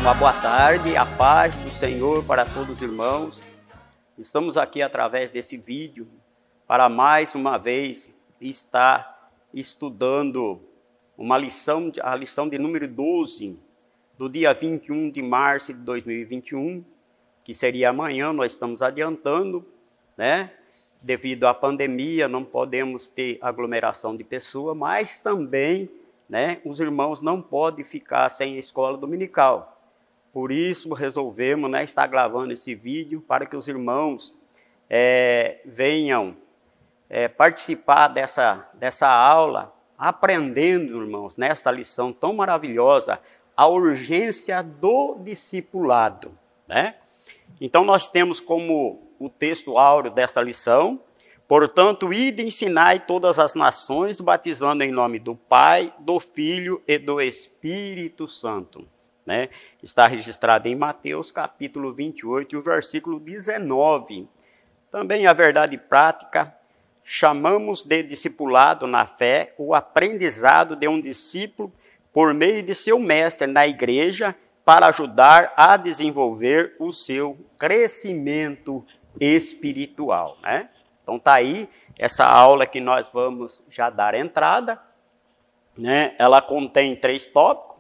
Uma boa tarde, a paz do Senhor para todos os irmãos. Estamos aqui através desse vídeo para mais uma vez estar estudando a lição de número 12, do dia 21 de março de 2021, que seria amanhã. Nós estamos adiantando, né? Devido à pandemia, não podemos ter aglomeração de pessoas, mas também, né, os irmãos não podem ficar sem a escola dominical. Por isso, resolvemos, né, estar gravando esse vídeo para que os irmãos venham participar dessa aula, aprendendo, irmãos, nessa lição tão maravilhosa, a urgência do discipulado, né? Então, nós temos como o texto áureo desta lição: portanto, ide e ensinai todas as nações, batizando em nome do Pai, do Filho e do Espírito Santo. Né? Está registrado em Mateus, capítulo 28, e o versículo 19. Também a verdade prática: chamamos de discipulado na fé o aprendizado de um discípulo por meio de seu mestre na igreja, para ajudar a desenvolver o seu crescimento espiritual, né? Então tá aí essa aula que nós vamos já dar entrada, né? Ela contém 3 tópicos: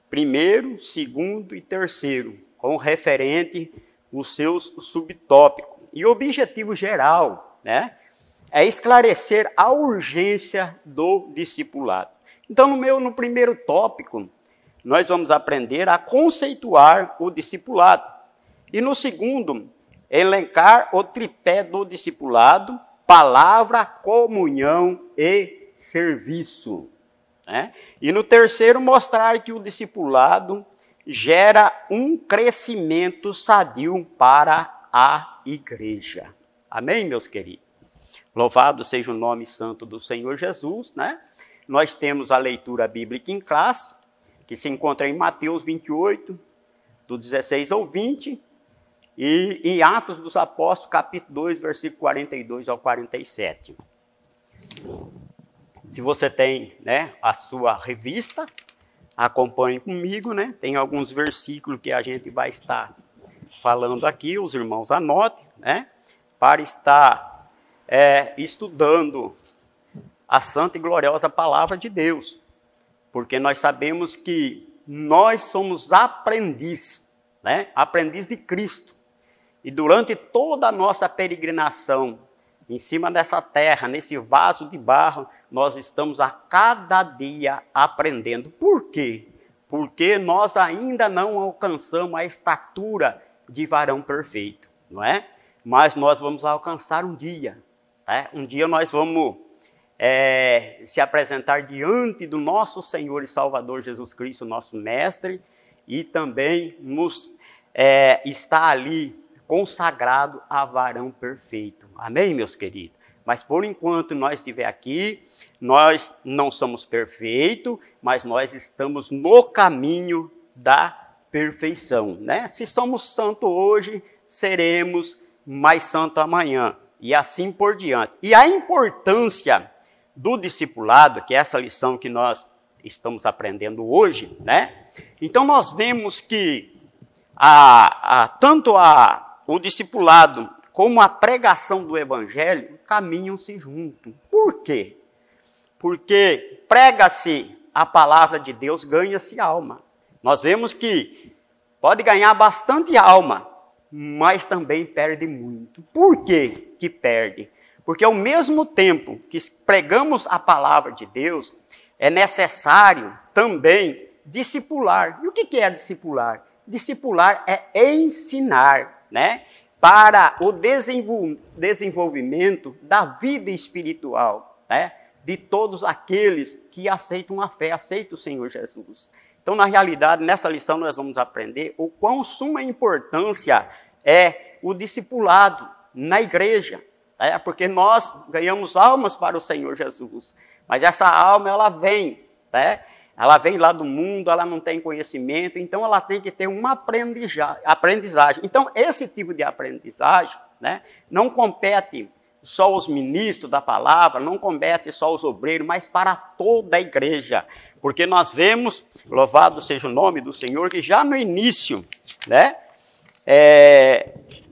primeiro, segundo e terceiro, com referente os seus subtópicos. E o objetivo geral, né, é esclarecer a urgência do discipulado. Então no primeiro tópico nós vamos aprender a conceituar o discipulado. E no segundo, elencar o tripé do discipulado: palavra, comunhão e serviço. Né? E no terceiro, mostrar que o discipulado gera um crescimento sadio para a igreja. Amém, meus queridos? Louvado seja o nome santo do Senhor Jesus, né? Nós temos a leitura bíblica em classe, que se encontra em Mateus 28, do 16 ao 20, e em Atos dos Apóstolos, capítulo 2, versículo 42 ao 47. Se você tem, né, a sua revista, acompanhe comigo, né? Tem alguns versículos que a gente vai estar falando aqui, os irmãos anotem, né? Para estar estudando a santa e gloriosa palavra de Deus. Porque nós sabemos que nós somos aprendiz, né? Aprendiz de Cristo. E durante toda a nossa peregrinação em cima dessa terra, nesse vaso de barro, nós estamos a cada dia aprendendo. Por quê? Porque nós ainda não alcançamos a estatura de varão perfeito, não é? Mas nós vamos alcançar um dia, né? Um dia nós vamos se apresentar diante do nosso Senhor e Salvador Jesus Cristo, nosso Mestre, e também está ali consagrado a varão perfeito. Amém, meus queridos? Mas por enquanto nós estiver aqui, nós não somos perfeitos, mas nós estamos no caminho da perfeição, né? Se somos santos hoje, seremos mais santos amanhã, e assim por diante. E a importância do discipulado, que é essa lição que nós estamos aprendendo hoje, né? Então nós vemos que tanto o discipulado como a pregação do evangelho caminham-se juntos. Por quê? Porque prega-se a palavra de Deus, ganha-se alma. Nós vemos que pode ganhar bastante alma, mas também perde muito. Por quê que perde? Porque ao mesmo tempo que pregamos a palavra de Deus, é necessário também discipular. E o que é discipular? Discipular é ensinar, né, para o desenvolvimento da vida espiritual, né, de todos aqueles que aceitam a fé, aceitam o Senhor Jesus. Então, na realidade, nessa lição nós vamos aprender o quão suma importância é o discipulado na igreja. Porque nós ganhamos almas para o Senhor Jesus, mas essa alma ela vem, né? Ela vem lá do mundo, ela não tem conhecimento, então ela tem que ter uma aprendizagem. Então esse tipo de aprendizagem, né, não compete só os ministros da palavra, não compete só os obreiros, mas para toda a igreja. Porque nós vemos, louvado seja o nome do Senhor, que já no início, né,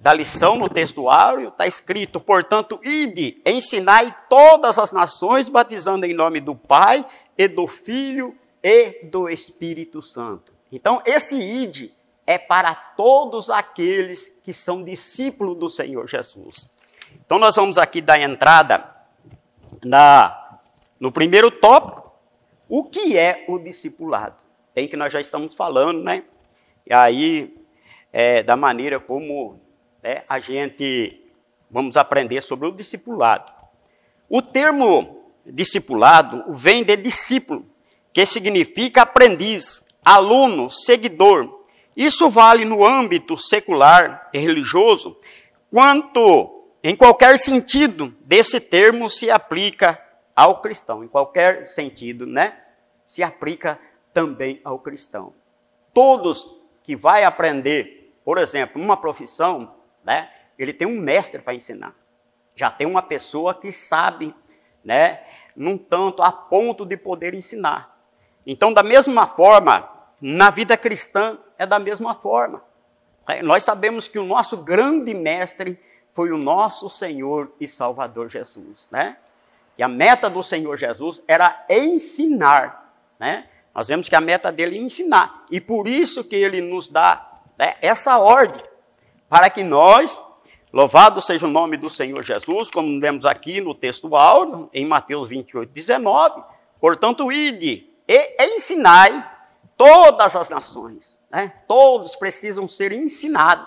da lição no textuário está escrito: portanto, ide, ensinai todas as nações, batizando em nome do Pai, e do Filho, e do Espírito Santo. Então, esse ide é para todos aqueles que são discípulos do Senhor Jesus. Então, nós vamos aqui dar entrada no primeiro tópico. O que é o discipulado? Tem que nós já estamos falando, né? E aí, da maneira como a gente vamos aprender sobre o discipulado. O termo discipulado vem de discípulo, que significa aprendiz, aluno, seguidor. Isso vale no âmbito secular e religioso, quanto em qualquer sentido desse termo se aplica ao cristão. Em qualquer sentido, né? Se aplica também ao cristão. Todos que vai aprender, por exemplo, uma profissão, né? Ele tem um mestre para ensinar. Já tem uma pessoa que sabe, né? Num tanto a ponto de poder ensinar. Então, da mesma forma, na vida cristã é da mesma forma. Nós sabemos que o nosso grande mestre foi o nosso Senhor e Salvador Jesus, né? E a meta do Senhor Jesus era ensinar, né? Nós vemos que a meta dele é ensinar. E por isso que ele nos dá, né, essa ordem, para que nós, louvado seja o nome do Senhor Jesus, como vemos aqui no texto áureo, em Mateus 28, 19, portanto, ide e ensinai todas as nações, né? Todos precisam ser ensinados,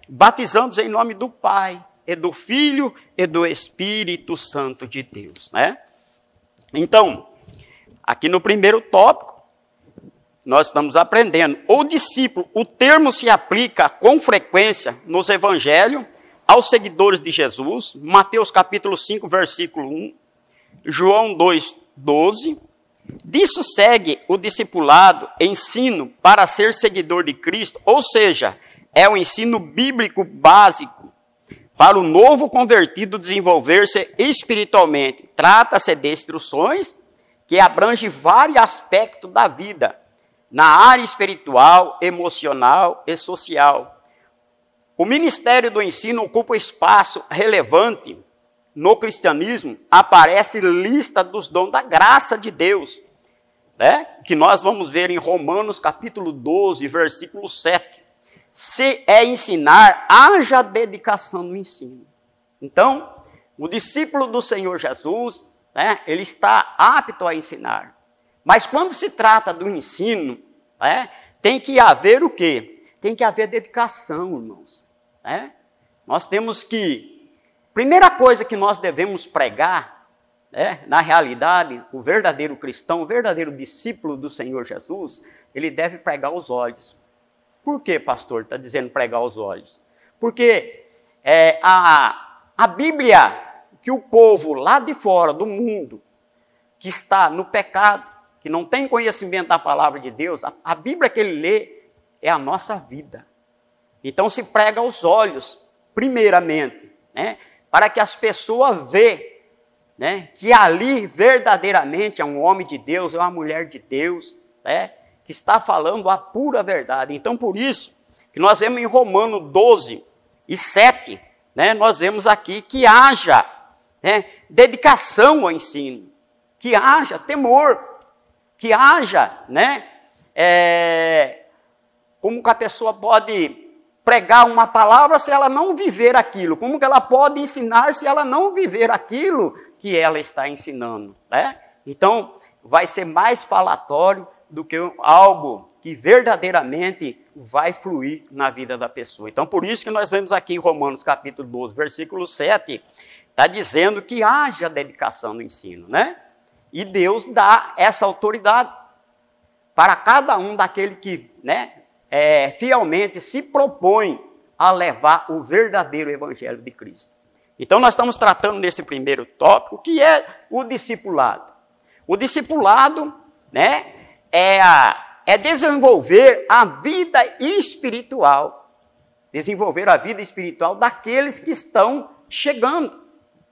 batizando-os em nome do Pai, e do Filho, e do Espírito Santo de Deus, né? Então, aqui no primeiro tópico, nós estamos aprendendo. O discípulo, o termo se aplica com frequência nos evangelhos aos seguidores de Jesus, Mateus capítulo 5, versículo 1, João 2, 12. Disso segue o discipulado, ensino para ser seguidor de Cristo, ou seja, é o ensino bíblico básico para o novo convertido desenvolver-se espiritualmente. Trata-se de instruções que abrangem vários aspectos da vida, na área espiritual, emocional e social. O ministério do ensino ocupa um espaço relevante no cristianismo. Aparece lista dos dons da graça de Deus, né? Que nós vamos ver em Romanos capítulo 12, versículo 7. Se é ensinar, haja dedicação no ensino. Então, o discípulo do Senhor Jesus, né, ele está apto a ensinar. Mas quando se trata do ensino, né, tem que haver o quê? Tem que haver dedicação, irmãos. Né? Nós temos que... Primeira coisa que nós devemos pregar, né, na realidade, o verdadeiro cristão, o verdadeiro discípulo do Senhor Jesus, ele deve pregar os olhos. Por que, pastor, está dizendo pregar os olhos? Porque a Bíblia que o povo lá de fora do mundo, que está no pecado, que não tem conhecimento da palavra de Deus, a Bíblia que ele lê é a nossa vida. Então se prega aos olhos, primeiramente, né, para que as pessoas vejam, né, que ali verdadeiramente é um homem de Deus, é uma mulher de Deus, né, que está falando a pura verdade. Então, por isso, que nós vemos em Romanos 12 e 7, né, nós vemos aqui que haja, né, dedicação ao ensino, que haja temor, que haja, né, como que a pessoa pode pregar uma palavra se ela não viver aquilo? Como que ela pode ensinar se ela não viver aquilo que ela está ensinando, né? Então, vai ser mais falatório do que algo que verdadeiramente vai fluir na vida da pessoa. Então, por isso que nós vemos aqui em Romanos capítulo 12, versículo 7, está dizendo que haja dedicação no ensino, né? E Deus dá essa autoridade para cada um daquele que, né, fielmente se propõe a levar o verdadeiro evangelho de Cristo. Então, nós estamos tratando nesse primeiro tópico, que é o discipulado. O discipulado, né, é desenvolver a vida espiritual. Desenvolver a vida espiritual daqueles que estão chegando,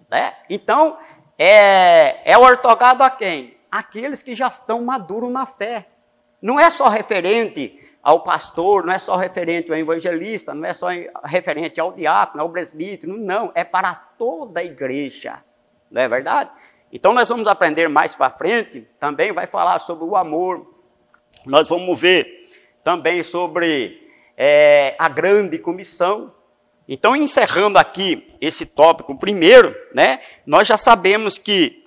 né? Então, é ortogado a quem? Aqueles que já estão maduros na fé. Não é só referente ao pastor, não é só referente ao evangelista, não é só referente ao diácono, ao presbítero, não, é para toda a igreja, não é verdade? Então nós vamos aprender mais para frente, também vai falar sobre o amor, nós vamos ver também sobre a grande comissão. Então, encerrando aqui esse tópico primeiro, né, nós já sabemos que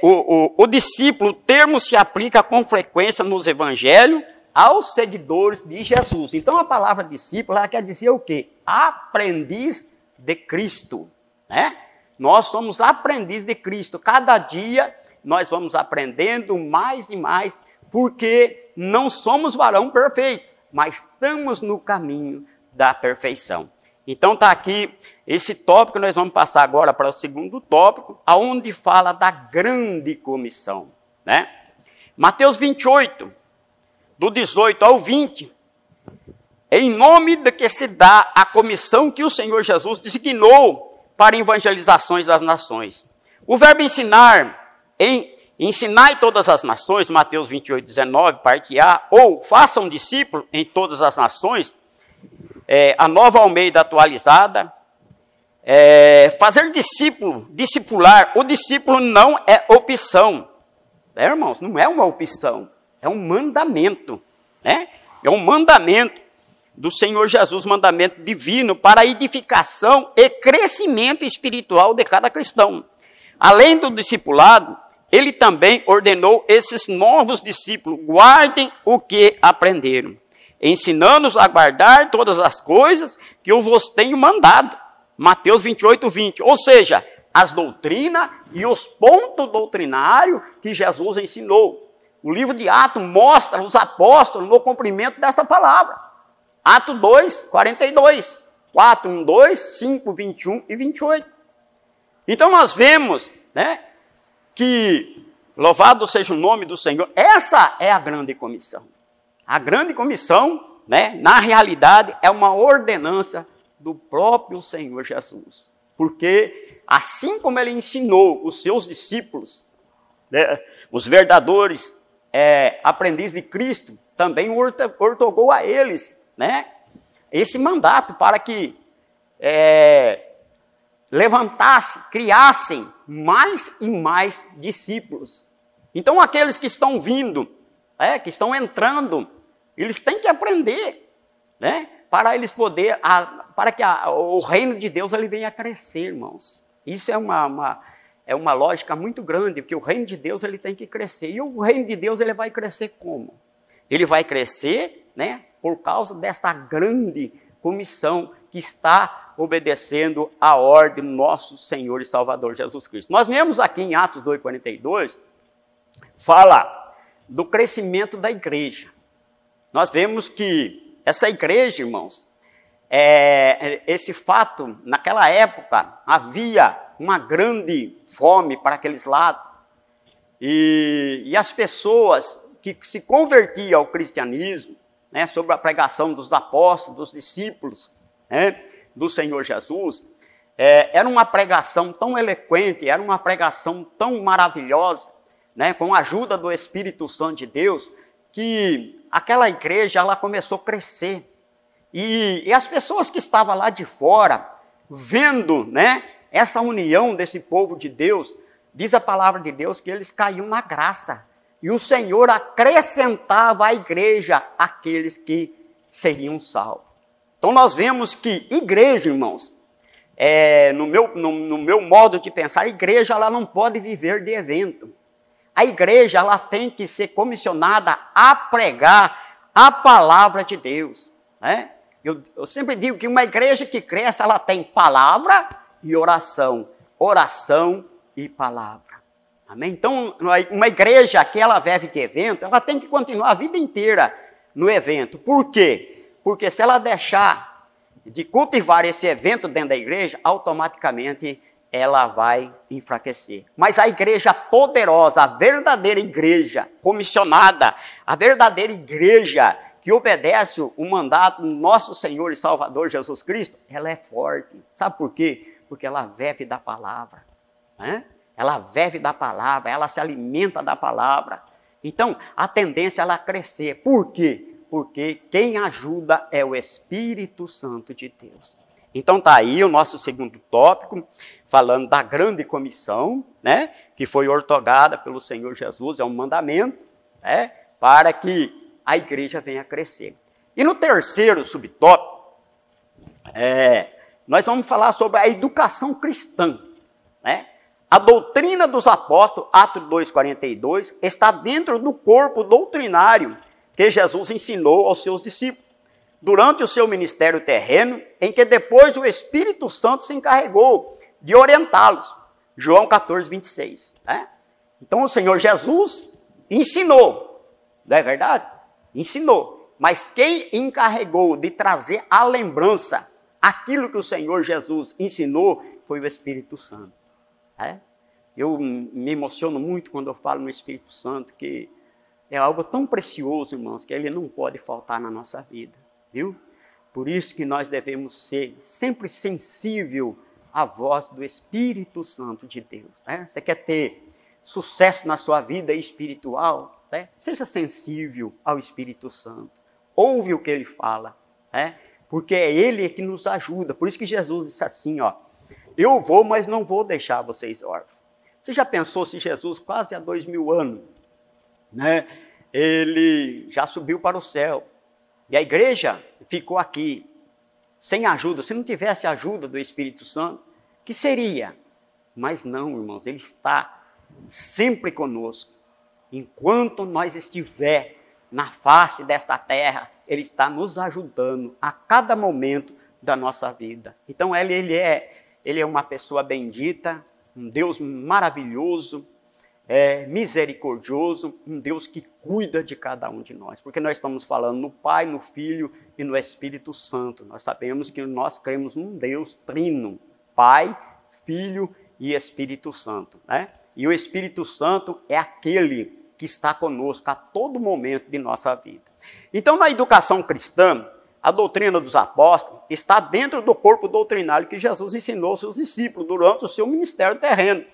o discípulo, o termo se aplica com frequência nos evangelhos aos seguidores de Jesus. Então, a palavra discípulo, ela quer dizer o quê? Aprendiz de Cristo, né? Nós somos aprendiz de Cristo. Cada dia nós vamos aprendendo mais e mais, porque não somos varão perfeito, mas estamos no caminho da perfeição. Então está aqui esse tópico, nós vamos passar agora para o segundo tópico, aonde fala da grande comissão, né? Mateus 28, do 18 ao 20, em nome de que se dá a comissão que o Senhor Jesus designou para evangelizações das nações. O verbo ensinar, ensinai todas as nações, Mateus 28, 19, parte A, ou façam discípulo em todas as nações, a Nova Almeida atualizada, fazer discípulo, discipular, o discípulo não é opção, irmãos, não é uma opção, é um mandamento, né? É um mandamento do Senhor Jesus, mandamento divino para a edificação e crescimento espiritual de cada cristão. Além do discipulado, ele também ordenou esses novos discípulos, guardem o que aprenderam, ensinando-os a guardar todas as coisas que eu vos tenho mandado. Mateus 28, 20. Ou seja, as doutrinas e os pontos doutrinários que Jesus ensinou. O livro de Atos mostra os apóstolos no cumprimento desta palavra. Atos 2, 42. 4, 1, 2, 5, 21 e 28. Então nós vemos, né, que, louvado seja o nome do Senhor, essa é a grande comissão. A grande comissão, né, na realidade, é uma ordenança do próprio Senhor Jesus. Porque, assim como ele ensinou os seus discípulos, né, os verdadeiros aprendizes de Cristo, também ortogou a eles, né, esse mandato para que levantassem, criassem mais e mais discípulos. Então, aqueles que estão vindo, que estão entrando, eles têm que aprender, né, para eles poderem, para que o reino de Deus ele venha a crescer, irmãos. Isso é uma lógica muito grande, porque o reino de Deus ele tem que crescer. E o reino de Deus ele vai crescer como? Ele vai crescer, né, por causa dessa grande comissão que está obedecendo a ordem do nosso Senhor e Salvador Jesus Cristo. Nós vemos aqui em Atos 2,42, fala do crescimento da igreja. Nós vemos que essa igreja, irmãos, esse fato, naquela época, havia uma grande fome para aqueles lados. E as pessoas que se convertiam ao cristianismo, né, sobre a pregação dos apóstolos, dos discípulos, né, do Senhor Jesus, era uma pregação tão eloquente, era uma pregação tão maravilhosa, né, com a ajuda do Espírito Santo de Deus, que aquela igreja ela começou a crescer. E as pessoas que estavam lá de fora, vendo, né, essa união desse povo de Deus, diz a palavra de Deus que eles caíam na graça. E o Senhor acrescentava à igreja aqueles que seriam salvos. Então nós vemos que igreja, irmãos, no meu modo de pensar, a igreja ela não pode viver de evento. A igreja ela tem que ser comissionada a pregar a palavra de Deus, né? Eu sempre digo que uma igreja que cresce, ela tem palavra e oração. Oração e palavra. Amém? Então, uma igreja que ela vive de evento, ela tem que continuar a vida inteira no evento. Por quê? Porque se ela deixar de cultivar esse evento dentro da igreja, automaticamente ela vai enfraquecer. Mas a igreja poderosa, a verdadeira igreja comissionada, a verdadeira igreja que obedece o mandato do nosso Senhor e Salvador Jesus Cristo, ela é forte. Sabe por quê? Porque ela vive da palavra, né? Ela vive da palavra, ela se alimenta da palavra. Então, a tendência é ela crescer. Por quê? Porque quem ajuda é o Espírito Santo de Deus. Então está aí o nosso segundo tópico, falando da grande comissão, né, que foi ortogada pelo Senhor Jesus, é um mandamento, né, para que a igreja venha a crescer. E no terceiro subtópico, nós vamos falar sobre a educação cristã. Né? A doutrina dos apóstolos, Atos 2,42, está dentro do corpo doutrinário que Jesus ensinou aos seus discípulos durante o seu ministério terreno, em que depois o Espírito Santo se encarregou de orientá-los. João 14, 26. Né? Então o Senhor Jesus ensinou, não é verdade? Ensinou. Mas quem encarregou de trazer à lembrança aquilo que o Senhor Jesus ensinou foi o Espírito Santo. Né? Eu me emociono muito quando eu falo no Espírito Santo, que é algo tão precioso, irmãos, que ele não pode faltar na nossa vida. Viu? Por isso que nós devemos ser sempre sensível à voz do Espírito Santo de Deus. Né? Você quer ter sucesso na sua vida espiritual? Né? Seja sensível ao Espírito Santo. Ouve o que ele fala. Né? Porque é ele que nos ajuda. Por isso que Jesus disse assim, ó, eu vou, mas não vou deixar vocês órfãos. Você já pensou se Jesus, quase há 2000 anos, né, ele já subiu para o céu, e a igreja ficou aqui, sem ajuda, se não tivesse a ajuda do Espírito Santo, que seria? Mas não, irmãos, ele está sempre conosco. Enquanto nós estiver na face desta terra, ele está nos ajudando a cada momento da nossa vida. Então ele é uma pessoa bendita, um Deus maravilhoso, misericordioso, um Deus que cuida de cada um de nós, porque nós estamos falando no Pai, no Filho e no Espírito Santo. Nós sabemos que nós cremos num Deus trino, Pai, Filho e Espírito Santo, né? E o Espírito Santo é aquele que está conosco a todo momento de nossa vida. Então, na educação cristã, a doutrina dos apóstolos está dentro do corpo doutrinário que Jesus ensinou aos seus discípulos durante o seu ministério terreno.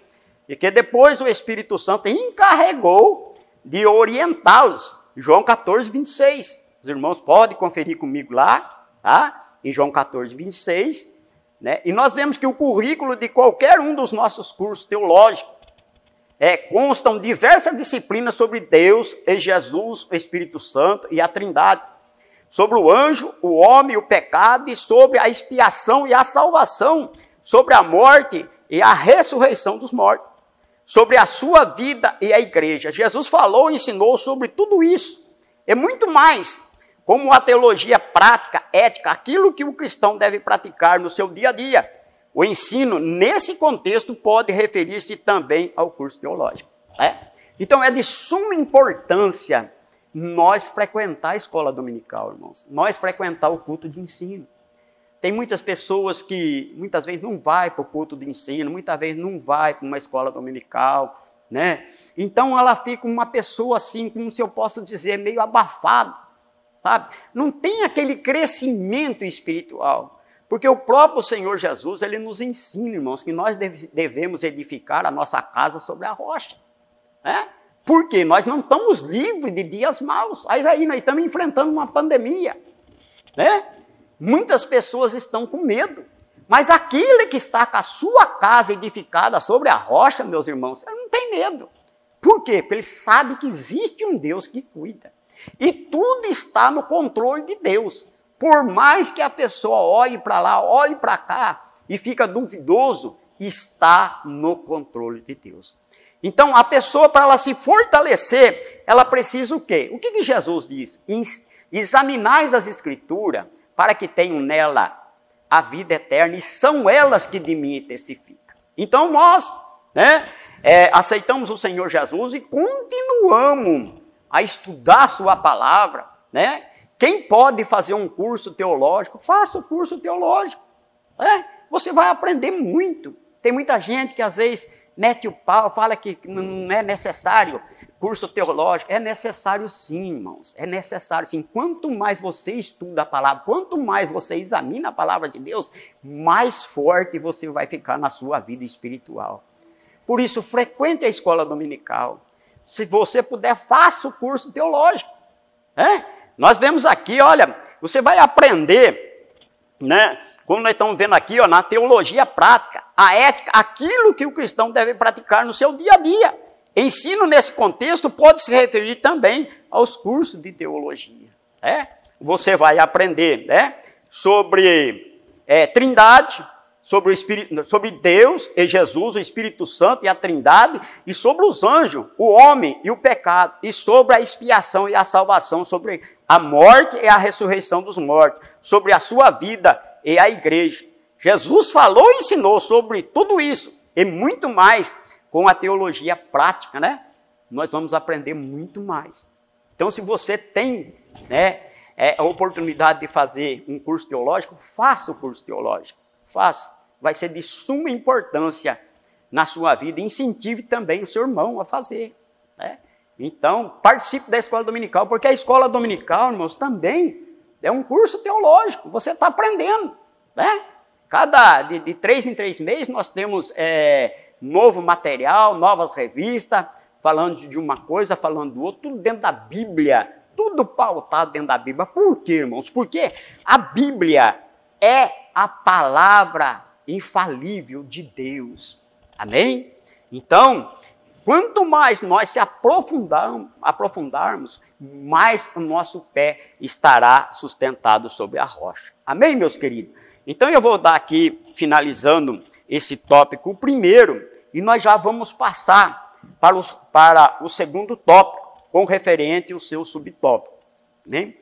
E que depois o Espírito Santo encarregou de orientá-los. João 14, 26. Os irmãos podem conferir comigo lá, tá? Em João 14, 26. Né? E nós vemos que o currículo de qualquer um dos nossos cursos teológicos constam diversas disciplinas sobre Deus e Jesus, o Espírito Santo e a Trindade. Sobre o anjo, o homem, o pecado, e sobre a expiação e a salvação, sobre a morte e a ressurreição dos mortos, sobre a sua vida e a igreja. Jesus falou e ensinou sobre tudo isso. É muito mais, como a teologia prática, ética, aquilo que o cristão deve praticar no seu dia a dia. O ensino, nesse contexto, pode referir-se também ao curso teológico. Né? Então, é de suma importância nós frequentar a escola dominical, irmãos. Nós frequentar o culto de ensino. Tem muitas pessoas que muitas vezes não vai para o culto de ensino, muitas vezes não vai para uma escola dominical, né? Então ela fica uma pessoa assim, como se eu posso dizer, meio abafada, sabe? Não tem aquele crescimento espiritual. Porque o próprio Senhor Jesus, ele nos ensina, irmãos, que nós devemos edificar a nossa casa sobre a rocha. Né? Porque nós não estamos livres de dias maus. Mas aí nós estamos enfrentando uma pandemia. Né? Muitas pessoas estão com medo. Mas aquele que está com a sua casa edificada sobre a rocha, meus irmãos, ele não tem medo. Por quê? Porque ele sabe que existe um Deus que cuida. E tudo está no controle de Deus. Por mais que a pessoa olhe para lá, olhe para cá e fica duvidoso, está no controle de Deus. Então, a pessoa, para ela se fortalecer, ela precisa o quê? O que Jesus diz? Examinais as Escrituras para que tenham nela a vida eterna, e são elas que de mim testificam. Então, nós aceitamos o Senhor Jesus e continuamos a estudar a sua palavra, né? Quem pode fazer um curso teológico, faça o curso teológico. Você vai aprender muito. Tem muita gente que às vezes mete o pau, fala que não é necessário curso teológico. É necessário sim, irmãos. É necessário sim. Quanto mais você estuda a palavra, quanto mais você examina a palavra de Deus, mais forte você vai ficar na sua vida espiritual. Por isso, frequente a escola dominical. Se você puder, faça o curso teológico. Nós vemos aqui, olha, você vai aprender, né? Como nós estamos vendo aqui, ó, na teologia prática, a ética, aquilo que o cristão deve praticar no seu dia a dia. Ensino nesse contexto pode se referir também aos cursos de teologia. Você vai aprender, né, sobre Trindade, sobre o Espírito, sobre Deus e Jesus, o Espírito Santo e a Trindade, e sobre os anjos, o homem e o pecado, e sobre a expiação e a salvação, sobre a morte e a ressurreição dos mortos, sobre a sua vida e a igreja. Jesus falou e ensinou sobre tudo isso e muito mais com a teologia prática, né? Nós vamos aprender muito mais. Então, se você tem, né, a oportunidade de fazer um curso teológico, faça o curso teológico. Faça. Vai ser de suma importância na sua vida. Incentive também o seu irmão a fazer. Né? Então, participe da escola dominical, porque a escola dominical, irmãos, também é um curso teológico. Você está aprendendo. Né? De 3 em 3 meses, nós temos novo material, novas revistas, falando de uma coisa, falando do outro, tudo dentro da Bíblia. Tudo pautado dentro da Bíblia. Por quê, irmãos? Porque a Bíblia é a palavra infalível de Deus. Amém? Então, quanto mais nós se aprofundarmos, mais o nosso pé estará sustentado sobre a rocha. Amém, meus queridos? Então, eu vou dar aqui, finalizando esse tópico primeiro, e nós já vamos passar para o segundo tópico, com referente ao seu subtópico. Né?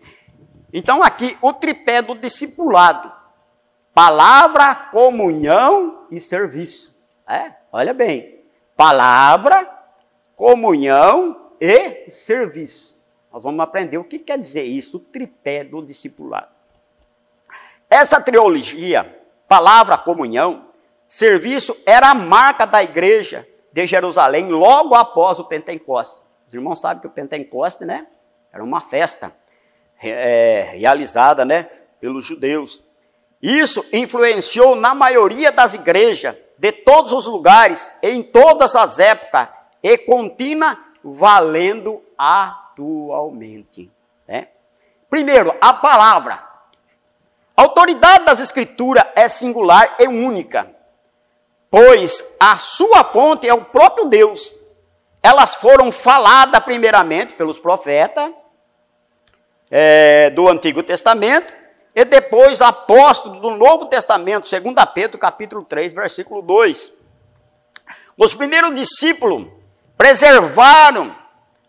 Então, aqui, o tripé do discipulado. Palavra, comunhão e serviço. Olha bem. Palavra, comunhão e serviço. Nós vamos aprender o que quer dizer isso, o tripé do discipulado. Essa trilogia, palavra, comunhão, serviço, era a marca da igreja de Jerusalém logo após o Pentecostes. Os irmãos sabem que o Pentecostes, né, era uma festa realizada, né, pelos judeus. Isso influenciou na maioria das igrejas, de todos os lugares, em todas as épocas, e continua valendo atualmente. Né? Primeiro, a palavra. A autoridade das Escrituras é singular e única, pois a sua fonte é o próprio Deus. Elas foram faladas primeiramente pelos profetas do Antigo Testamento, e depois apóstolos do Novo Testamento, 2 Pedro, capítulo 3, versículo 2. Os primeiros discípulos preservaram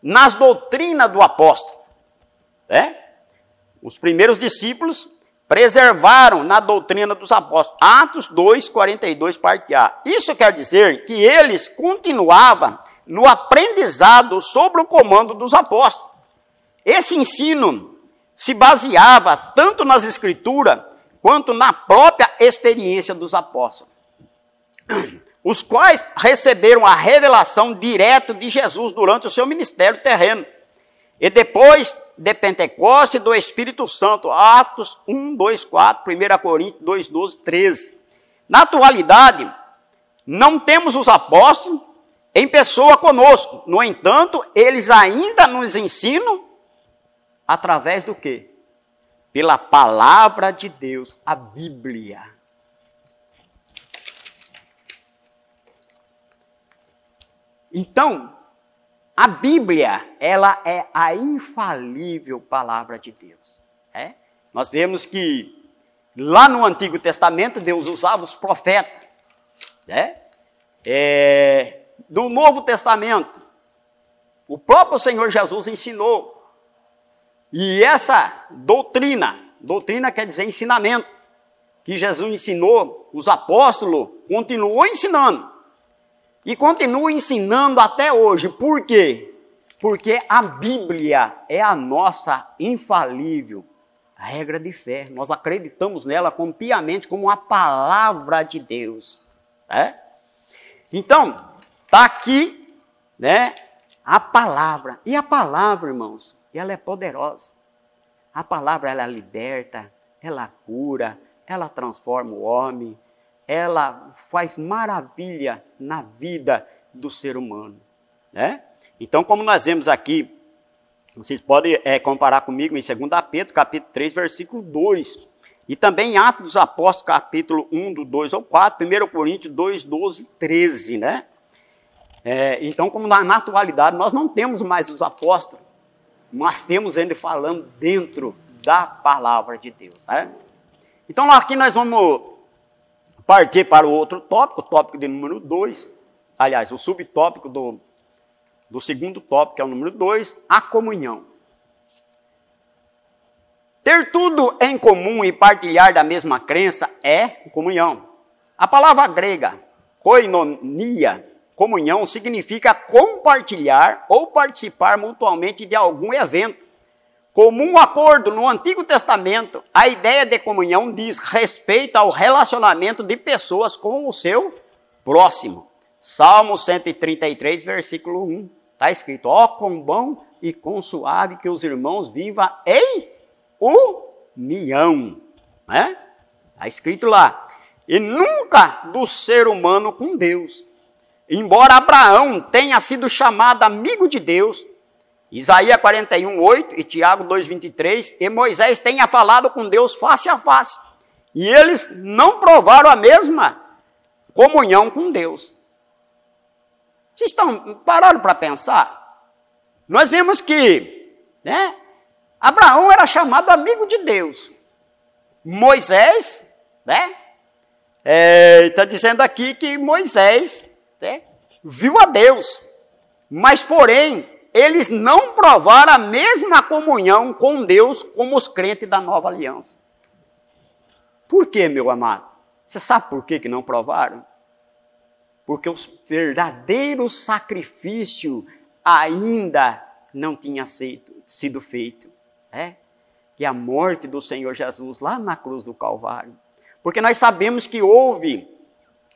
nas doutrinas do apóstolo. Os primeiros discípulos preservaram na doutrina dos apóstolos. Atos 2, 42, parte A. Isso quer dizer que eles continuavam no aprendizado sobre o comando dos apóstolos. Esse ensino se baseava tanto nas Escrituras quanto na própria experiência dos apóstolos, os quais receberam a revelação direta de Jesus durante o seu ministério terreno. E depois de Pentecostes, do Espírito Santo, Atos 1, 2, 4, 1 Coríntios 2, 12, 13. Na atualidade, não temos os apóstolos em pessoa conosco. No entanto, eles ainda nos ensinam através do quê? Pela palavra de Deus, a Bíblia. Então, a Bíblia, ela é a infalível palavra de Deus. Nós vemos que lá no Antigo Testamento, Deus usava os profetas. No Novo Testamento, o próprio Senhor Jesus ensinou. E essa doutrina quer dizer ensinamento, que Jesus ensinou, os apóstolos continuou ensinando. E continua ensinando até hoje. Por quê? Porque a Bíblia é a nossa infalível regra de fé. Nós acreditamos nela piamente como a palavra de Deus. Então, está aqui, né, A palavra. E a palavra, irmãos, ela é poderosa. A palavra, ela liberta, ela cura, ela transforma o homem, ela faz maravilha na vida do ser humano, né? Então, como nós vemos aqui, vocês podem comparar comigo em 2 Pedro, capítulo 3, versículo 2. E também em Atos dos Apóstolos, capítulo 1, do 2 ao 4, 1 Coríntios 2, 12 e 13, né? Então, como na atualidade, nós não temos mais os apóstolos, mas temos ele falando dentro da palavra de Deus, né? Então, aqui nós vamos partir para o outro tópico, o tópico de número 2. Aliás, o subtópico do segundo tópico, que é o número 2, a comunhão. Ter tudo em comum e partilhar da mesma crença é comunhão. A palavra grega, koinonia, comunhão, significa compartilhar ou participar mutuamente de algum evento. Comum acordo no Antigo Testamento, a ideia de comunhão diz respeito ao relacionamento de pessoas com o seu próximo. Salmo 133, versículo 1. Está escrito, ó, quão bom e quão suave que os irmãos vivam em união. Né? Está escrito lá. E nunca do ser humano com Deus. Embora Abraão tenha sido chamado amigo de Deus, Isaías 41, 8 e Tiago 2, 23, e Moisés tenha falado com Deus face a face. E eles não provaram a mesma comunhão com Deus. Vocês pararam para pensar? Nós vemos que, né, Abraão era chamado amigo de Deus. Moisés, né, está dizendo aqui que Moisés, né, viu a Deus. Mas, porém, eles não provaram a mesma comunhão com Deus como os crentes da nova aliança. Por quê, meu amado? Você sabe por que não provaram? Porque o verdadeiro sacrifício ainda não tinha sido feito. Que é a morte do Senhor Jesus lá na cruz do Calvário. Porque nós sabemos que houve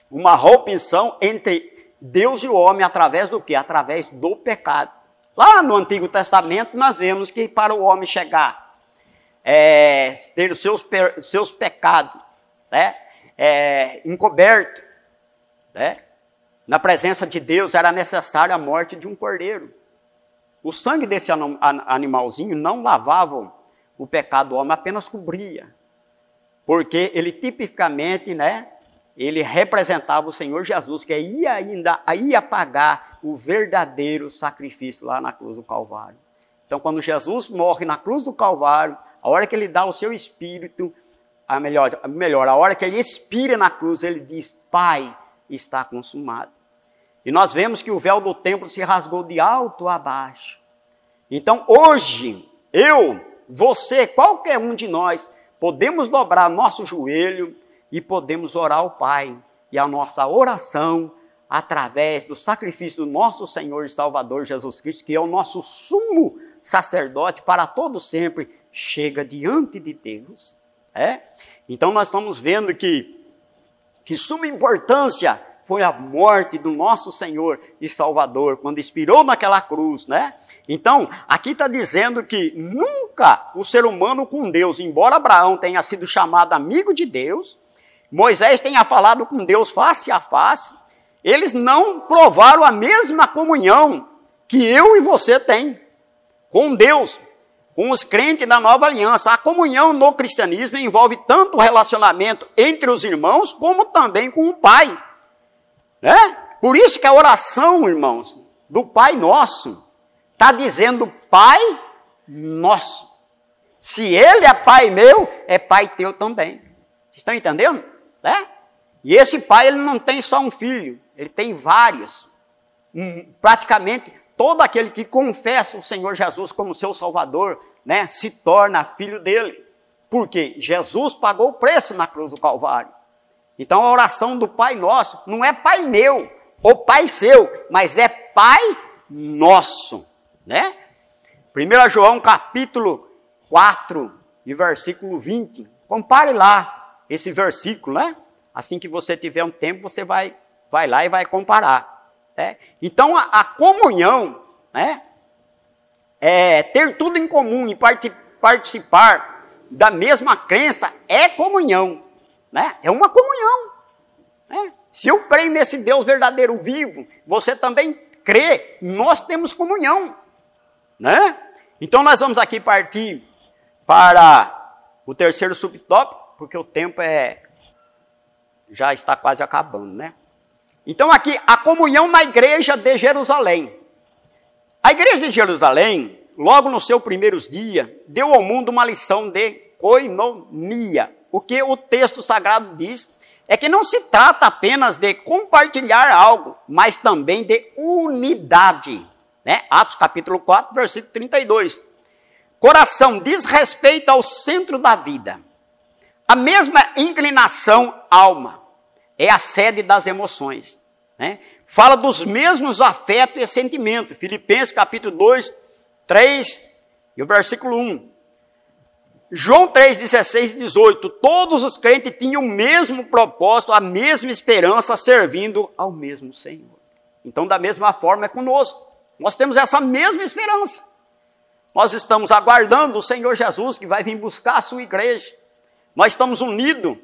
uma rompição entre Deus e o homem através do quê? Através do pecado. Lá no Antigo Testamento nós vemos que para o homem chegar, ter os seus pecados, né, encoberto, né, na presença de Deus, era necessária a morte de um cordeiro. O sangue desse animalzinho não lavava o pecado do homem, apenas cobria. Porque ele tipicamente, né, ele representava o Senhor Jesus, que ia pagar o verdadeiro sacrifício lá na cruz do Calvário. Então, quando Jesus morre na cruz do Calvário, a hora que ele dá o seu espírito, a hora que ele expira na cruz, ele diz, Pai, está consumado. E nós vemos que o véu do templo se rasgou de alto a baixo. Então, hoje, você, qualquer um de nós, podemos dobrar nosso joelho e podemos orar ao Pai. E a nossa oração, através do sacrifício do nosso Senhor e Salvador Jesus Cristo, que é o nosso sumo sacerdote para todo sempre, chega diante de Deus. Então nós estamos vendo que suma importância foi a morte do nosso Senhor e Salvador, quando expirou naquela cruz, né? Então, aqui está dizendo que nunca o ser humano com Deus, embora Abraão tenha sido chamado amigo de Deus, Moisés tenha falado com Deus face a face, eles não provaram a mesma comunhão que eu e você tem com Deus, com os crentes da nova aliança. A comunhão no cristianismo envolve tanto o relacionamento entre os irmãos, como também com o Pai. Por isso que a oração, irmãos, do Pai Nosso, está dizendo Pai Nosso. Se Ele é Pai meu, é Pai teu também. Vocês estão entendendo? E esse Pai, ele não tem só um filho, ele tem vários. Praticamente todo aquele que confessa o Senhor Jesus como seu Salvador, né, se torna filho dele. Porque Jesus pagou o preço na cruz do Calvário. Então a oração do Pai Nosso não é Pai meu ou Pai seu, mas é Pai Nosso, né? 1 João capítulo 4 e versículo 20. Compare lá esse versículo, né? Assim que você tiver um tempo, você vai lá e vai comparar. Então a comunhão, né? Ter tudo em comum e participar da mesma crença é comunhão, né? É uma comunhão, né? Se eu creio nesse Deus verdadeiro vivo, você também crê, nós temos comunhão, né? Então nós vamos aqui partir para o terceiro subtópico, porque o tempo já está quase acabando, né? Então aqui, a comunhão na igreja de Jerusalém. A igreja de Jerusalém, logo nos seus primeiros dias, deu ao mundo uma lição de koinonia. O que o texto sagrado diz é que não se trata apenas de compartilhar algo, mas também de unidade, né? Atos capítulo 4, versículo 32. Coração diz respeito ao centro da vida. A mesma inclinação, alma, é a sede das emoções, né? Fala dos mesmos afetos e sentimentos. Filipenses capítulo 2, 3 e o versículo 1. João 3, 16 e 18. Todos os crentes tinham o mesmo propósito, a mesma esperança, servindo ao mesmo Senhor. Então, da mesma forma é conosco. Nós temos essa mesma esperança. Nós estamos aguardando o Senhor Jesus, que vai vir buscar a sua igreja. Nós estamos unidos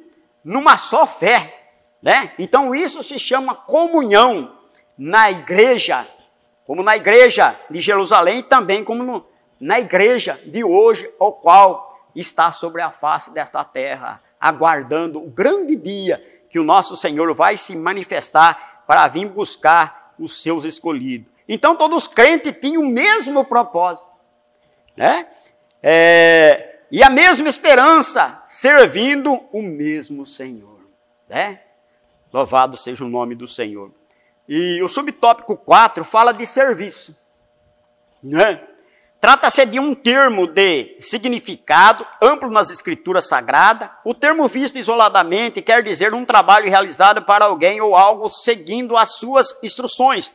numa só fé, né? Então isso se chama comunhão na igreja, como na igreja de Jerusalém e também como na igreja de hoje, o qual está sobre a face desta terra, aguardando o grande dia que o nosso Senhor vai se manifestar para vir buscar os seus escolhidos. Então todos os crentes tinham o mesmo propósito, né? E a mesma esperança, servindo o mesmo Senhor, né? Louvado seja o nome do Senhor. E o subtópico 4 fala de serviço, né? Trata-se de um termo de significado amplo nas escrituras sagradas. O termo visto isoladamente quer dizer um trabalho realizado para alguém ou algo seguindo as suas instruções.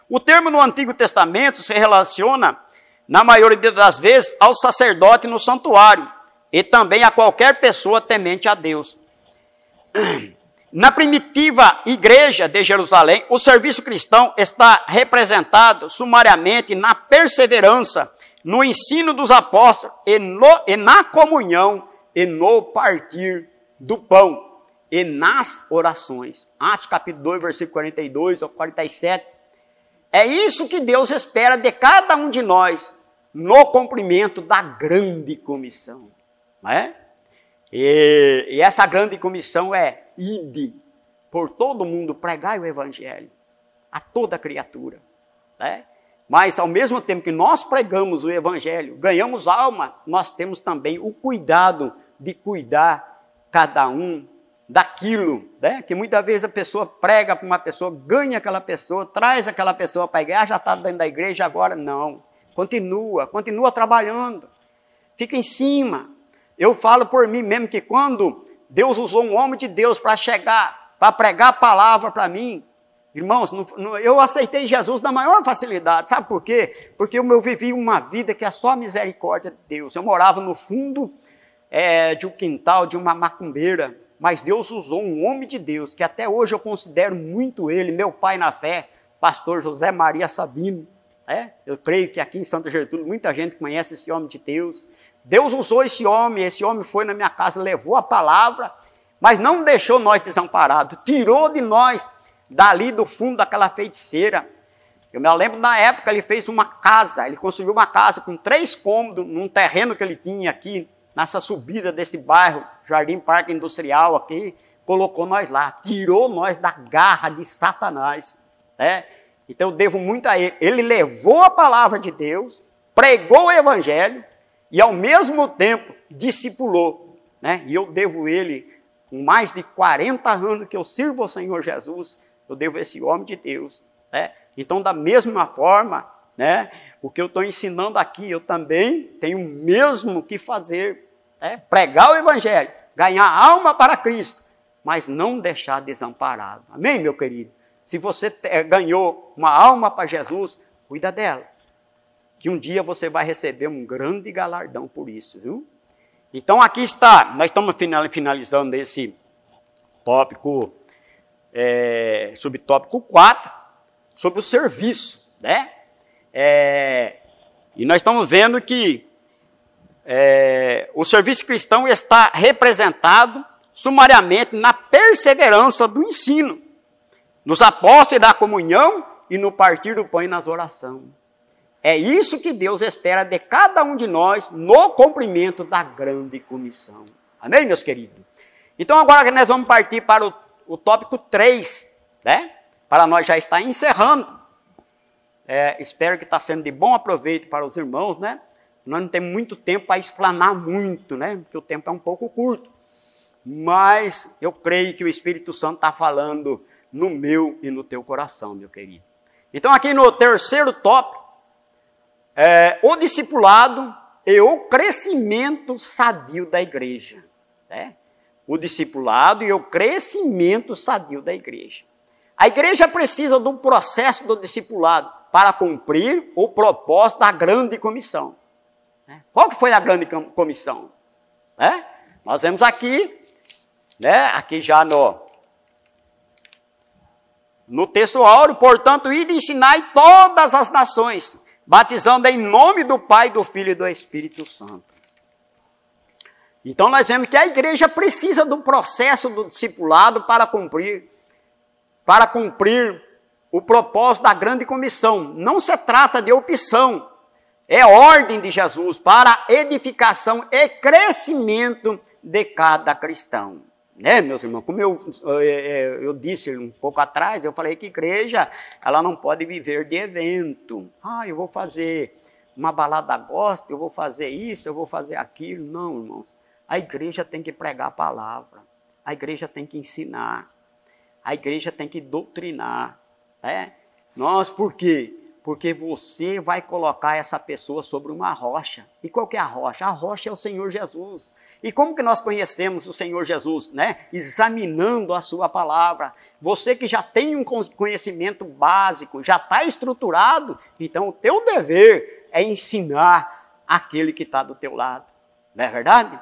O termo no Antigo Testamento se relaciona, na maioria das vezes, ao sacerdote no santuário e também a qualquer pessoa temente a Deus. Na primitiva igreja de Jerusalém, o serviço cristão está representado sumariamente na perseverança, no ensino dos apóstolos e na comunhão e no partir do pão e nas orações. Atos capítulo 2, versículo 42 ao 47. É isso que Deus espera de cada um de nós no cumprimento da grande comissão, não é? E essa grande comissão é: ide por todo mundo, pregai o evangelho a toda criatura, né? Mas ao mesmo tempo que nós pregamos o evangelho, ganhamos alma, nós temos também o cuidado de cuidar cada um daquilo, né? Que muitas vezes a pessoa prega para uma pessoa, ganha aquela pessoa, traz aquela pessoa para a igreja, já está dentro da igreja agora, não. Continua trabalhando, fica em cima. Eu falo por mim mesmo que quando Deus usou um homem de Deus para chegar, para pregar a palavra para mim, irmãos, eu aceitei Jesus na maior facilidade. Sabe por quê? Porque eu vivi uma vida que é só a misericórdia de Deus. Eu morava no fundo de um quintal, de uma macumbeira, mas Deus usou um homem de Deus, que até hoje eu considero muito ele, meu pai na fé, pastor José Maria Sabino. Eu creio que aqui em Santa Gertrude muita gente conhece esse homem de Deus. Deus usou esse homem foi na minha casa, levou a palavra, mas não deixou nós desamparados, tirou de nós dali do fundo daquela feiticeira. Eu me lembro na época ele fez uma casa, ele construiu uma casa com 3 cômodos num terreno que ele tinha aqui, nessa subida desse bairro, Jardim Parque Industrial aqui, colocou nós lá, tirou nós da garra de Satanás, né? Então eu devo muito a ele. Ele levou a palavra de Deus, pregou o evangelho e ao mesmo tempo discipulou, né? E eu devo ele, com mais de 40 anos que eu sirvo ao Senhor Jesus, eu devo esse homem de Deus, né? Então da mesma forma, né, o que eu estou ensinando aqui, eu também tenho mesmo que fazer, né? Pregar o evangelho, ganhar alma para Cristo, mas não deixar desamparado. Amém, meu querido? Se você ganhou uma alma para Jesus, cuida dela, que um dia você vai receber um grande galardão por isso, viu? Então aqui está, nós estamos finalizando esse tópico, subtópico 4, sobre o serviço, né? E nós estamos vendo que o serviço cristão está representado sumariamente na perseverança do ensino, nos apóstolos e da comunhão e no partir do pão e nas orações. É isso que Deus espera de cada um de nós no cumprimento da grande comissão. Amém, meus queridos? Então agora nós vamos partir para o tópico 3, né? Para nós já estar encerrando. Espero que está sendo de bom aproveito para os irmãos, né? Nós não temos muito tempo para explanar muito, né? Porque o tempo é um pouco curto. Mas eu creio que o Espírito Santo está falando no meu e no teu coração, meu querido. Então aqui no terceiro tópico, o discipulado e o crescimento sadio da igreja. Né? O discipulado e o crescimento sadio da igreja. A igreja precisa do processo do discipulado para cumprir o propósito da grande comissão. Qual que foi a grande comissão? Nós vemos aqui, aqui já no texto áureo, portanto, ide e ensinai todas as nações, batizando em nome do Pai, do Filho e do Espírito Santo. Então nós vemos que a igreja precisa do processo do discipulado para cumprir o propósito da grande comissão. Não se trata de opção, é ordem de Jesus para edificação e crescimento de cada cristão. Né, meus irmãos? Como eu disse um pouco atrás, eu falei que igreja, ela não pode viver de evento. Eu vou fazer uma balada gospel, eu vou fazer isso, eu vou fazer aquilo. Não, irmãos. A igreja tem que pregar a palavra. A igreja tem que ensinar. A igreja tem que doutrinar. Por quê? Porque você vai colocar essa pessoa sobre uma rocha. E qual que é a rocha? A rocha é o Senhor Jesus. E como que nós conhecemos o Senhor Jesus? Examinando a sua palavra. Você que já tem um conhecimento básico, já está estruturado, então o teu dever é ensinar aquele que está do teu lado. Não é verdade?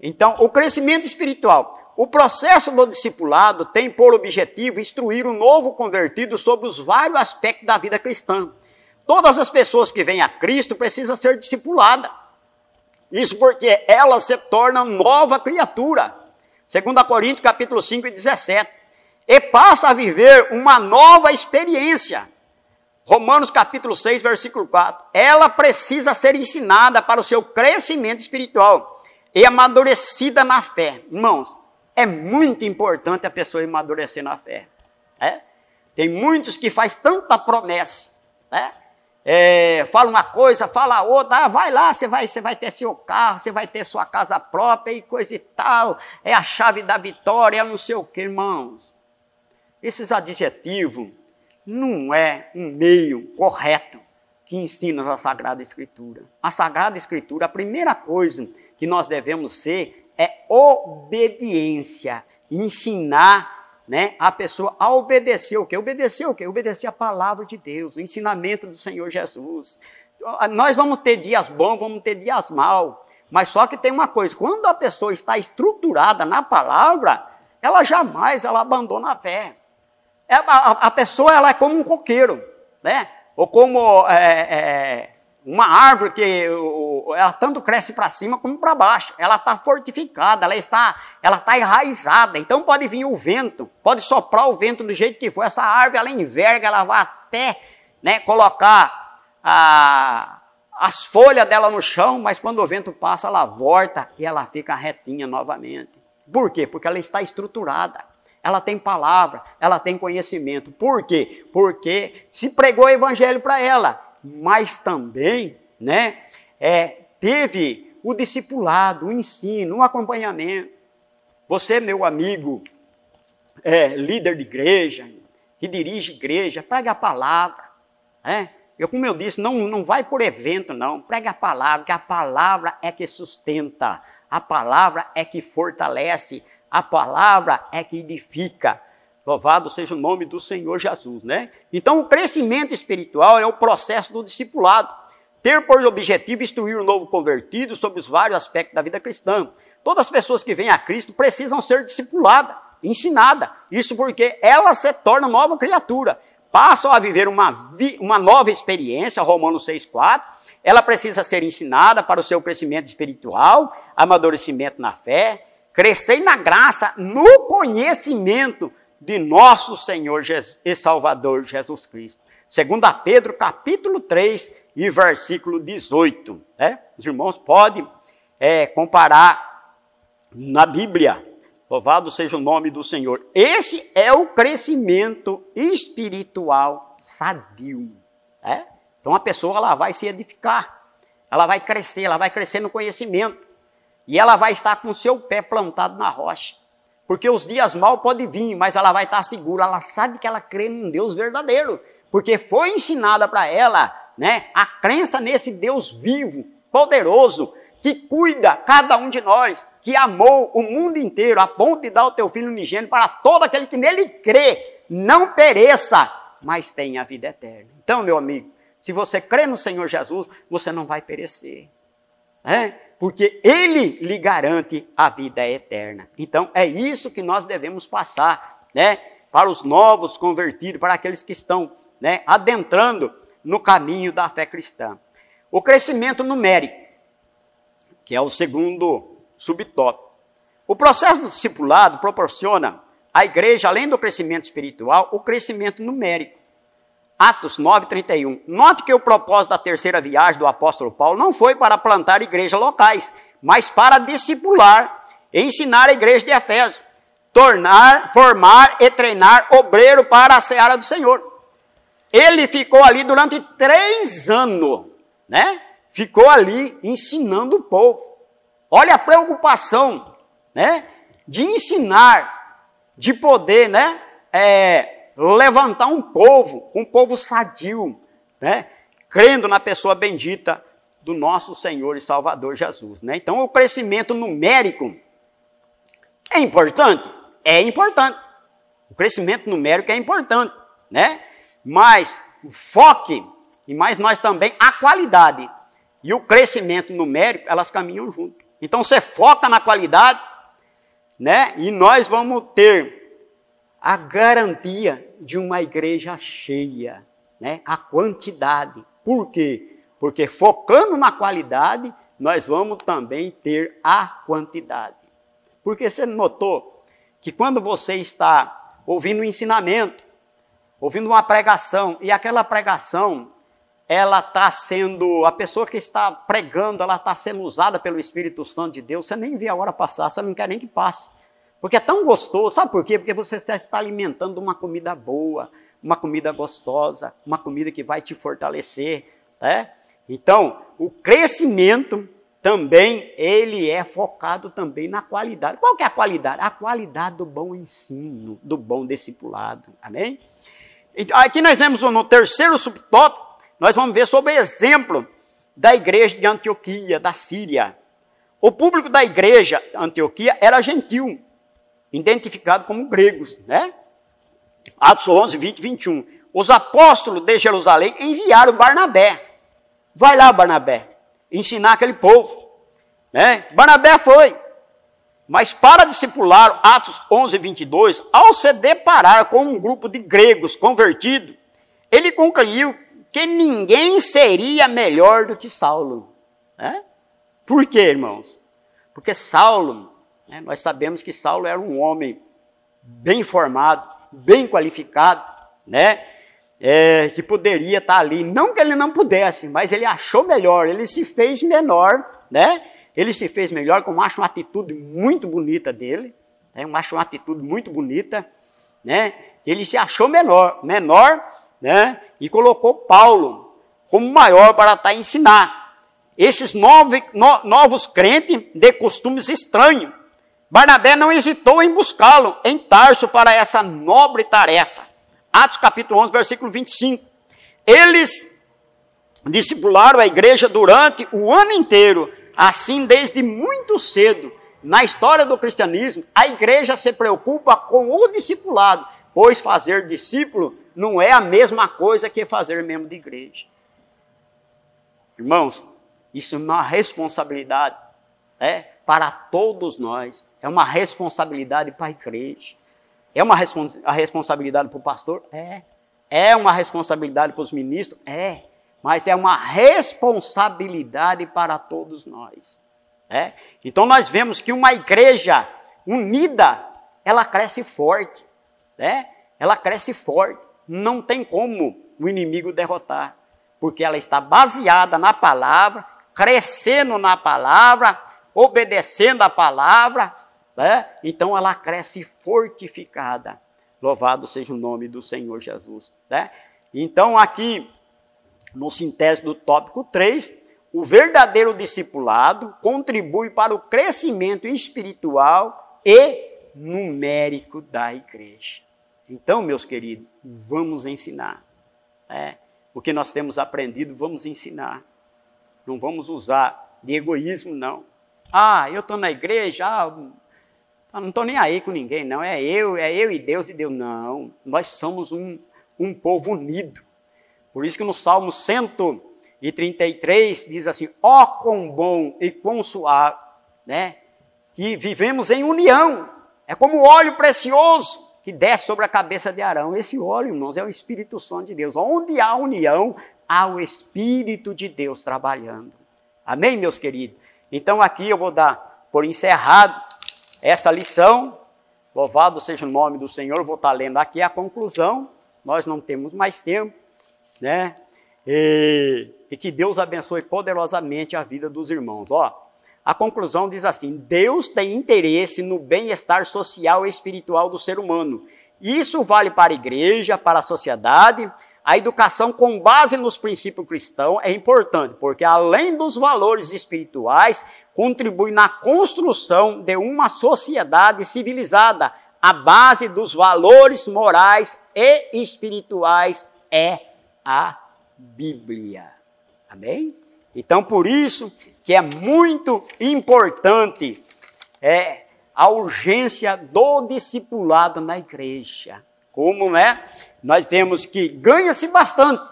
Então, o crescimento espiritual. O processo do discipulado tem por objetivo instruir o novo convertido sobre os vários aspectos da vida cristã. Todas as pessoas que vêm a Cristo precisam ser discipuladas. Isso porque ela se torna nova criatura. 2 Coríntios capítulo 5 e 17. E passa a viver uma nova experiência. Romanos capítulo 6, versículo 4. Ela precisa ser ensinada para o seu crescimento espiritual e amadurecida na fé. Irmãos, é muito importante a pessoa amadurecer na fé. Tem muitos que fazem tanta promessa, fala uma coisa, fala outra, vai lá, você vai ter seu carro, você vai ter sua casa própria e coisa e tal, é a chave da vitória, não sei o que, irmãos. Esses adjetivos não é um meio correto que ensina a Sagrada Escritura. A Sagrada Escritura, a primeira coisa que nós devemos ser é obediência, ensinar a pessoa a obedecer o quê? Obedecer o quê? Obedecer a palavra de Deus, o ensinamento do Senhor Jesus. Nós vamos ter dias bons, vamos ter dias maus, mas só que tem uma coisa, quando a pessoa está estruturada na palavra, ela jamais abandona a fé. A pessoa ela é como um coqueiro, ou como uma árvore que ela tanto cresce para cima como para baixo. Ela está fortificada, ela está enraizada. Então pode vir o vento, pode soprar o vento do jeito que for. Essa árvore ela enverga, ela vai até colocar as folhas dela no chão, mas quando o vento passa, ela volta e ela fica retinha novamente. Por quê? Porque ela está estruturada. Ela tem palavra, ela tem conhecimento. Por quê? Porque se pregou o evangelho para ela, mas também, teve o discipulado, o ensino, o acompanhamento. Você, meu amigo, líder de igreja, que dirige igreja, pregue a palavra. Como eu disse, não vai por evento, não. Pregue a palavra, que a palavra é que sustenta, a palavra é que fortalece, a palavra é que edifica. Louvado seja o nome do Senhor Jesus, Então, o crescimento espiritual é o processo do discipulado. Ter por objetivo instruir o novo convertido sobre os vários aspectos da vida cristã. Todas as pessoas que vêm a Cristo precisam ser discipuladas, ensinadas. Isso porque ela se torna nova criatura. passam a viver uma nova experiência, Romanos 6,4. Ela precisa ser ensinada para o seu crescimento espiritual, amadurecimento na fé, crescer na graça, no conhecimento de nosso Senhor e Salvador Jesus Cristo. 2 Pedro, capítulo 3, e versículo 18. Os irmãos podem comparar na Bíblia. Louvado seja o nome do Senhor. Esse é o crescimento espiritual sadio. Então a pessoa ela vai se edificar, ela vai crescer no conhecimento. E ela vai estar com o seu pé plantado na rocha. Porque os dias maus podem vir, mas ela vai estar segura. Ela sabe que ela crê num Deus verdadeiro. Porque foi ensinada para ela, a crença nesse Deus vivo, poderoso, que cuida cada um de nós, que amou o mundo inteiro, a ponto de dar o teu Filho unigênito para todo aquele que nele crê, não pereça, mas tenha a vida eterna. Então, meu amigo, se você crê no Senhor Jesus, você não vai perecer. Porque Ele lhe garante a vida eterna. Então, é isso que nós devemos passar, para os novos convertidos, para aqueles que estão adentrando no caminho da fé cristã. O crescimento numérico, que é o segundo subtópico. O processo do discipulado proporciona à igreja, além do crescimento espiritual, o crescimento numérico. Atos 9:31. Note que o propósito da terceira viagem do apóstolo Paulo não foi para plantar igrejas locais, mas para discipular e ensinar a igreja de Efésio, formar e treinar obreiro para a seara do Senhor. Ele ficou ali durante 3 anos, Ficou ali ensinando o povo. Olha a preocupação, de ensinar, de poder, levantar um povo sadio, crendo na pessoa bendita do nosso Senhor e Salvador Jesus. Então, o crescimento numérico é importante? É importante. O crescimento numérico é importante, Mas o foque, e mais nós também, a qualidade e o crescimento numérico, elas caminham junto. Então, você foca na qualidade, e nós vamos ter a garantia de uma igreja cheia, a quantidade. Por quê? Porque focando na qualidade, nós vamos também ter a quantidade. Porque você notou que quando você está ouvindo um ensinamento, ouvindo uma pregação, e aquela pregação, ela está sendo, a pessoa que está pregando, ela está sendo usada pelo Espírito Santo de Deus, você nem vê a hora passar, você não quer nem que passe. Porque é tão gostoso, sabe por quê? Porque você está alimentando uma comida boa, uma comida gostosa, uma comida que vai te fortalecer, Então, o crescimento também, ele é focado também na qualidade. Qual que é a qualidade? A qualidade do bom ensino, do bom discipulado, amém? Então, aqui nós vemos no terceiro subtópico, nós vamos ver sobre o exemplo da igreja de Antioquia, da Síria. O público da igreja de Antioquia era gentil, identificado como gregos, Atos 11, 20 e 21. Os apóstolos de Jerusalém enviaram Barnabé. Vai lá, Barnabé, ensinar aquele povo. Barnabé foi. Mas para discipular, Atos 11, 22, ao se deparar com um grupo de gregos convertidos, ele concluiu que ninguém seria melhor do que Saulo. Por quê, irmãos? Porque Saulo, nós sabemos que Saulo era um homem bem formado, bem qualificado, que poderia estar ali. Não que ele não pudesse, mas ele achou melhor, ele se fez menor, Ele se fez melhor, como acho uma atitude muito bonita dele, eu acho uma atitude muito bonita, Ele se achou menor, e colocou Paulo como maior para estar a ensinar. Esses novos crentes de costumes estranhos, Barnabé não hesitou em buscá-lo em Tarso para essa nobre tarefa. Atos capítulo 11, versículo 25. Eles discipularam a igreja durante o ano inteiro. Assim, desde muito cedo, na história do cristianismo, a igreja se preocupa com o discipulado, pois fazer discípulo não é a mesma coisa que fazer membro de igreja. Irmãos, isso é uma responsabilidade para todos nós. É uma responsabilidade para a igreja. É uma responsabilidade para o pastor? É uma responsabilidade para os ministros? É, mas é uma responsabilidade para todos nós. Então nós vemos que uma igreja unida, ela cresce forte. Ela cresce forte. Não tem como o inimigo derrotar, porque ela está baseada na palavra, crescendo na palavra, obedecendo a palavra, então ela cresce fortificada. Louvado seja o nome do Senhor Jesus. Então aqui, no sintese do tópico 3, o verdadeiro discipulado contribui para o crescimento espiritual e numérico da igreja. Então, meus queridos, vamos ensinar. O que nós temos aprendido, vamos ensinar. Não vamos usar de egoísmo, não. Eu estou na igreja, não estou nem aí com ninguém, não. É eu e Deus. Não, nós somos um povo unido. Por isso que no Salmo 133 diz assim, ó quão bom e quão suave, que vivemos em união. É como óleo precioso que desce sobre a cabeça de Arão. Esse óleo, irmãos, é o Espírito Santo de Deus. Onde há união, há o Espírito de Deus trabalhando. Amém, meus queridos? Então aqui eu vou dar por encerrado essa lição. Louvado seja o nome do Senhor. Vou estar lendo aqui a conclusão. Nós não temos mais tempo, E que Deus abençoe poderosamente a vida dos irmãos. A conclusão diz assim: Deus tem interesse no bem-estar social e espiritual do ser humano. Isso vale para a igreja, para a sociedade. A educação com base nos princípios cristãos é importante, porque além dos valores espirituais, contribui na construção de uma sociedade civilizada. A base dos valores morais e espirituais é a Bíblia. Amém? Então, por isso que é muito importante a urgência do discipulado na igreja. Como, nós vemos que ganha-se bastante.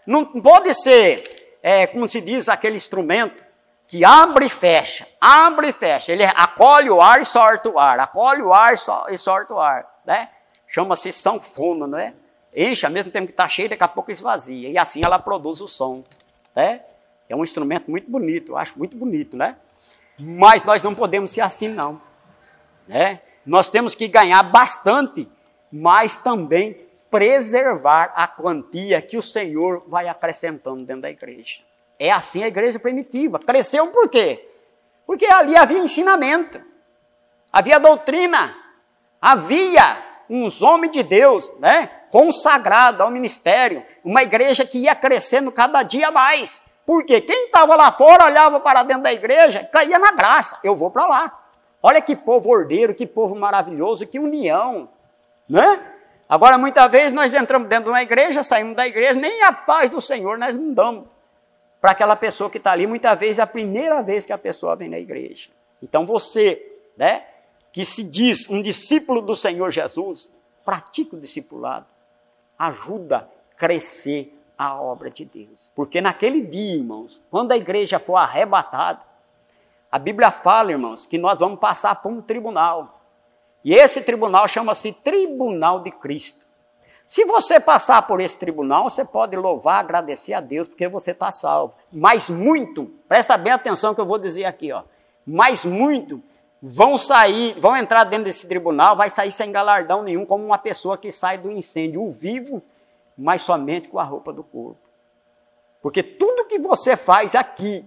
Não pode ser, como se diz, aquele instrumento que abre e fecha, abre e fecha. Ele acolhe o ar e solta o ar, acolhe o ar e solta o ar. Chama-se sanfona, não é? Enche, ao mesmo tempo que está cheio, daqui a pouco esvazia. E assim ela produz o som. É um instrumento muito bonito, eu acho muito bonito, Mas nós não podemos ser assim, não. Nós temos que ganhar bastante, mas também preservar a quantia que o Senhor vai acrescentando dentro da igreja. É assim a igreja primitiva. Cresceu por quê? Porque ali havia ensinamento, havia doutrina, havia uns homens de Deus, consagrados ao ministério, uma igreja que ia crescendo cada dia mais. Porque quem estava lá fora olhava para dentro da igreja, caía na graça. Eu vou para lá. Olha que povo ordeiro, que povo maravilhoso, que união. Agora, muitas vezes, nós entramos dentro de uma igreja, saímos da igreja, nem a paz do Senhor nós não damos para aquela pessoa que está ali. Muitas vezes é a primeira vez que a pessoa vem na igreja. Então você, que se diz um discípulo do Senhor Jesus, pratica o discipulado. Ajuda a crescer a obra de Deus. Porque naquele dia, irmãos, quando a igreja for arrebatada, a Bíblia fala, irmãos, que nós vamos passar por um tribunal. E esse tribunal chama-se Tribunal de Cristo. Se você passar por esse tribunal, você pode louvar, agradecer a Deus, porque você está salvo. Mas muito, presta bem atenção que eu vou dizer aqui, mas muito vão entrar dentro desse tribunal, vai sair sem galardão nenhum, como uma pessoa que sai do incêndio, o vivo, mas somente com a roupa do corpo. Porque tudo que você faz aqui,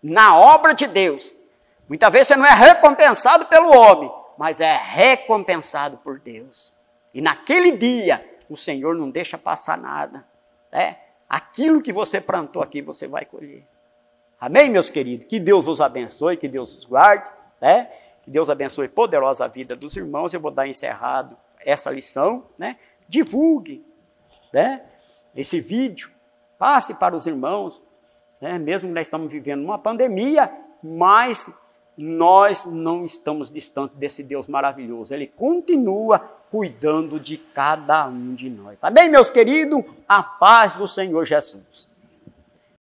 na obra de Deus, muitas vezes você não é recompensado pelo homem, mas é recompensado por Deus. E naquele dia, o Senhor não deixa passar nada. Aquilo que você plantou aqui, você vai colher. Amém, meus queridos? Que Deus vos abençoe, que Deus os guarde, que Deus abençoe poderosa a vida dos irmãos. Eu vou dar encerrado essa lição, divulgue, esse vídeo, passe para os irmãos, mesmo que nós estamos vivendo uma pandemia, mas nós não estamos distantes desse Deus maravilhoso. Ele continua cuidando de cada um de nós. Tá bem, meus queridos? A paz do Senhor Jesus.